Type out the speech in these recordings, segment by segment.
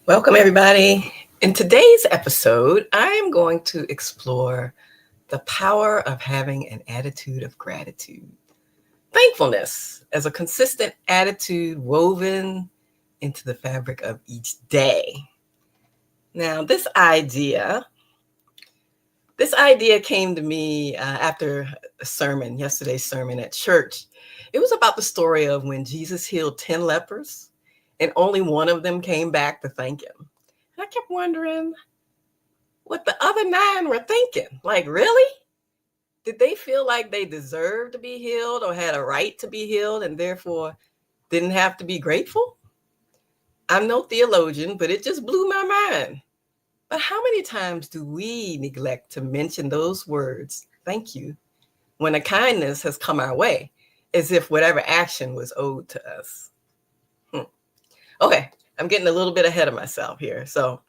Welcome, everybody. In today's episode, I am going to explore the power of having an attitude of gratitude. Thankfulness as a consistent attitude woven into the fabric of each day. Now, this idea came to me after a sermon, yesterday's sermon at church. It was about the story of when Jesus healed 10 lepers and only one of them came back to thank him. And I kept wondering what the other nine were thinking. Like, really? Did they feel like they deserved to be healed or had a right to be healed and therefore didn't have to be grateful? I'm no theologian, but it just blew my mind. But how many times do we neglect to mention those words, thank you, when a kindness has come our way, as if whatever action was owed to us? Okay, I'm getting a little bit ahead of myself here. So,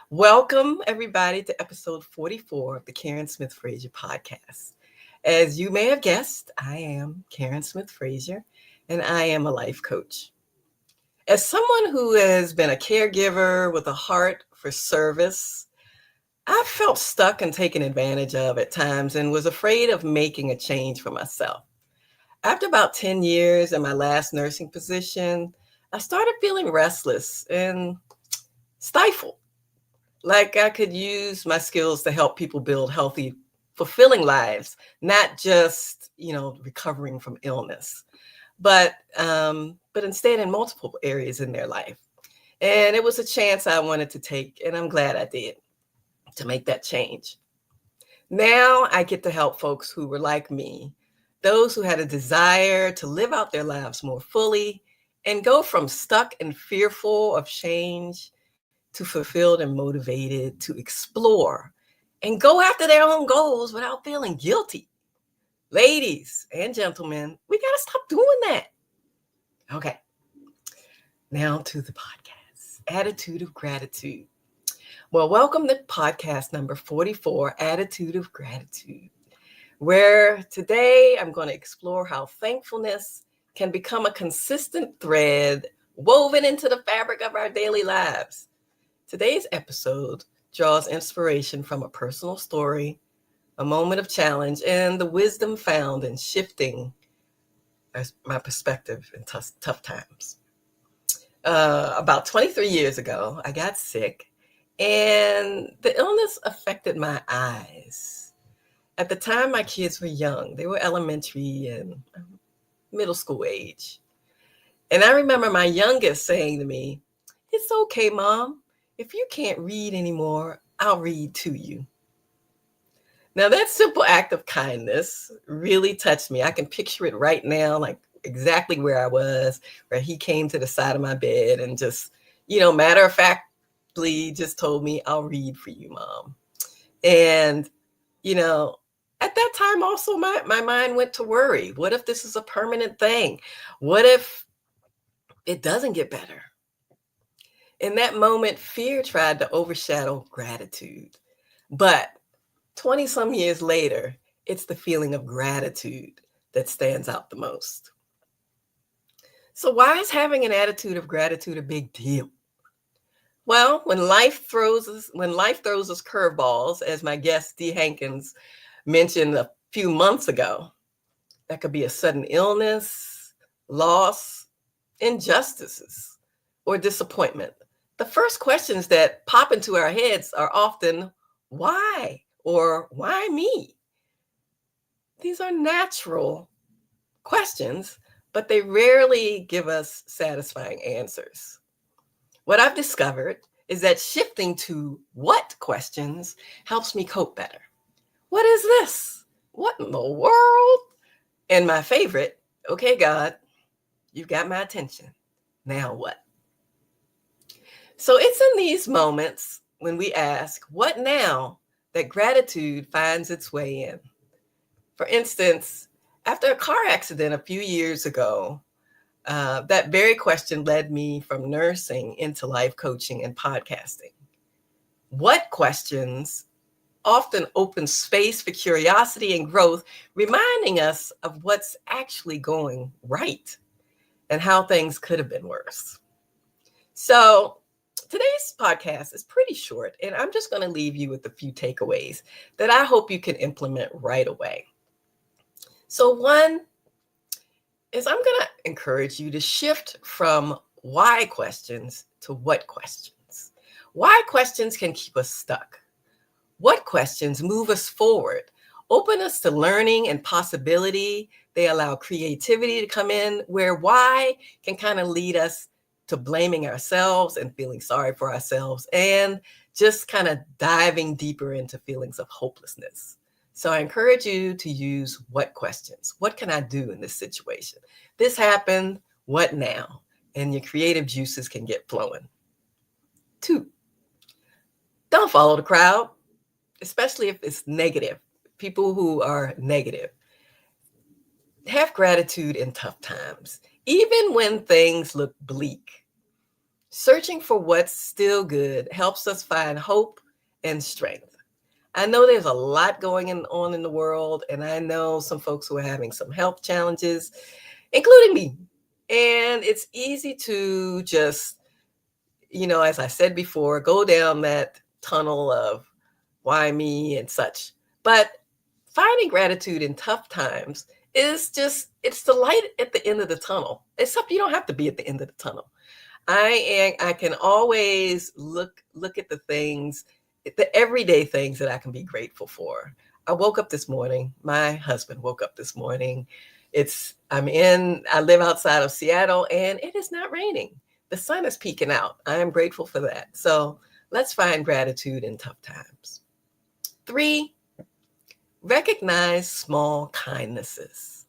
welcome everybody to episode 44 of the Karen Smith Frazier podcast. As you may have guessed, I am Karen Smith Frazier, and I am a life coach. As someone who has been a caregiver with a heart for service, I felt stuck and taken advantage of at times and was afraid of making a change for myself. After about 10 years in my last nursing position, I started feeling restless and stifled, like I could use my skills to help people build healthy, fulfilling lives, not just, recovering from illness, but instead in multiple areas in their life. And it was a chance I wanted to take, and I'm glad I did, to make that change. Now I get to help folks who were like me, those who had a desire to live out their lives more fully and go from stuck and fearful of change to fulfilled and motivated to explore and go after their own goals without feeling guilty. Ladies and gentlemen, we got to stop doing that. Okay, now to the podcast, Attitude of Gratitude. Well, welcome to podcast number 44, Attitude of Gratitude, where today I'm going to explore how thankfulness can become a consistent thread woven into the fabric of our daily lives. Today's episode draws inspiration from a personal story, a moment of challenge, and the wisdom found in shifting my perspective in tough times. About 23 years ago, I got sick, and the illness affected my eyes. At the time, my kids were young. They were elementary and middle school age. And I remember my youngest saying to me, "It's okay, Mom. If you can't read anymore, I'll read to you." Now, that simple act of kindness really touched me. I can picture it right now, like exactly where I was, where he came to the side of my bed and just, matter of factly just told me, "I'll read for you, Mom." And, at that time also my mind went to worry. What if this is a permanent thing? What if it doesn't get better? In that moment, fear tried to overshadow gratitude. But 20 some years later, it's the feeling of gratitude that stands out the most. So, why is having an attitude of gratitude a big deal? Well, when life throws us curveballs, as my guest Dee Hankins mentioned a few months ago, that could be a sudden illness, loss, injustices, or disappointment. The first questions that pop into our heads are often, why? Or why me? These are natural questions, but they rarely give us satisfying answers. What I've discovered is that shifting to what questions helps me cope better. What is this? What in the world? And my favorite, okay, God, you've got my attention. Now what? So it's in these moments when we ask, what now, that gratitude finds its way in. For instance, after a car accident a few years ago, that very question led me from nursing into life coaching and podcasting. What questions often open space for curiosity and growth, reminding us of what's actually going right and how things could have been worse. So Today's podcast is pretty short, and I'm just going to leave you with a few takeaways that I hope you can implement right away. So, one is I'm going to encourage you to shift from why questions to what questions. Why questions can keep us stuck. What questions move us forward, open us to learning and possibility. They allow creativity to come in, where why can kind of lead us to blaming ourselves and feeling sorry for ourselves, and just kind of diving deeper into feelings of hopelessness. So I encourage you to use what questions. What can I do in this situation? This happened. What now? And your creative juices can get flowing. 2, don't follow the crowd, especially if it's negative. People who are negative. Have gratitude in tough times, even when things look bleak. Searching for what's still good helps us find hope and strength. I know there's a lot going on in the world, and I know some folks who are having some health challenges, including me. And it's easy to just, as I said before, go down that tunnel of why me and such. But finding gratitude in tough times is it's the light at the end of the tunnel. Except you don't have to be at the end of the tunnel. I can always look at the things, the everyday things that I can be grateful for. I woke up this morning. My husband woke up this morning. I live outside of Seattle, and it is not raining. The sun is peeking out. I am grateful for that. So let's find gratitude in tough times. 3, recognize small kindnesses.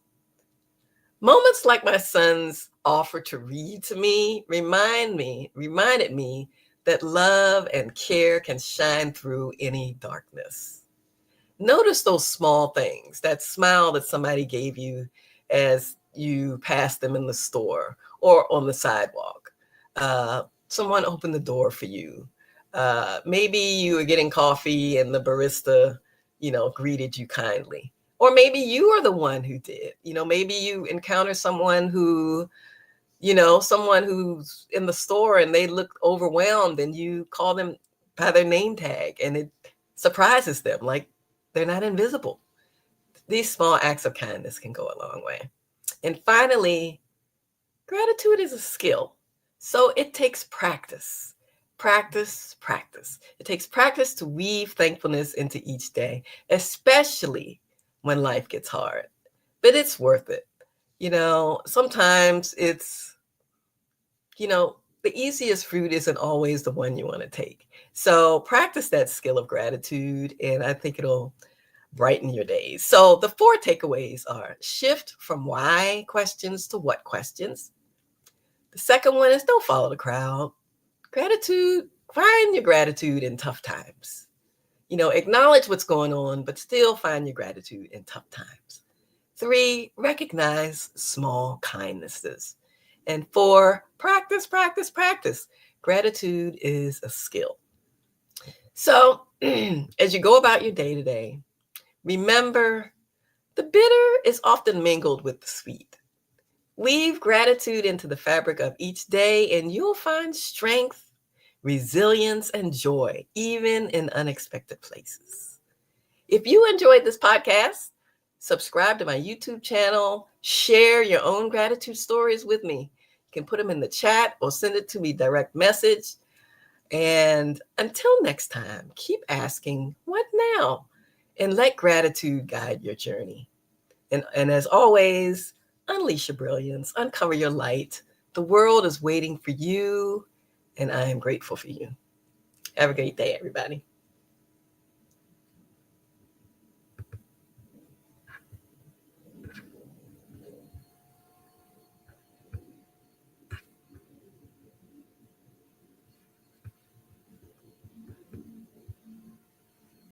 Moments like my son's offer to read to me reminded me that love and care can shine through any darkness. Notice those small things, that smile that somebody gave you as you passed them in the store or on the sidewalk. Someone opened the door for you. Maybe you were getting coffee and the barista, greeted you kindly. Or maybe you are the one who did. Maybe you encounter someone someone who's in the store and they look overwhelmed, and you call them by their name tag, and it surprises them, like they're not invisible. These small acts of kindness can go a long way. And finally, gratitude is a skill. So it takes practice. Practice. It takes practice to weave thankfulness into each day, especially when life gets hard. But it's worth it. Sometimes it's, the easiest fruit isn't always the one you want to take. So practice that skill of gratitude, and I think it'll brighten your days. So the 4 takeaways are: shift from why questions to what questions. The second one is don't follow the crowd. Gratitude, find your gratitude in tough times. Acknowledge what's going on, but still find your gratitude in tough times. 3, recognize small kindnesses. And 4, practice. Gratitude is a skill. So as you go about your day to day, remember, the bitter is often mingled with the sweet. Weave gratitude into the fabric of each day, and you'll find strength, resilience, and joy, even in unexpected places. If you enjoyed this podcast, subscribe to my YouTube channel, share your own gratitude stories with me. You can put them in the chat or send it to me direct message. And until next time, keep asking, what now? And let gratitude guide your journey. And as always, unleash your brilliance, uncover your light. The world is waiting for you, and I am grateful for you. Have a great day, everybody.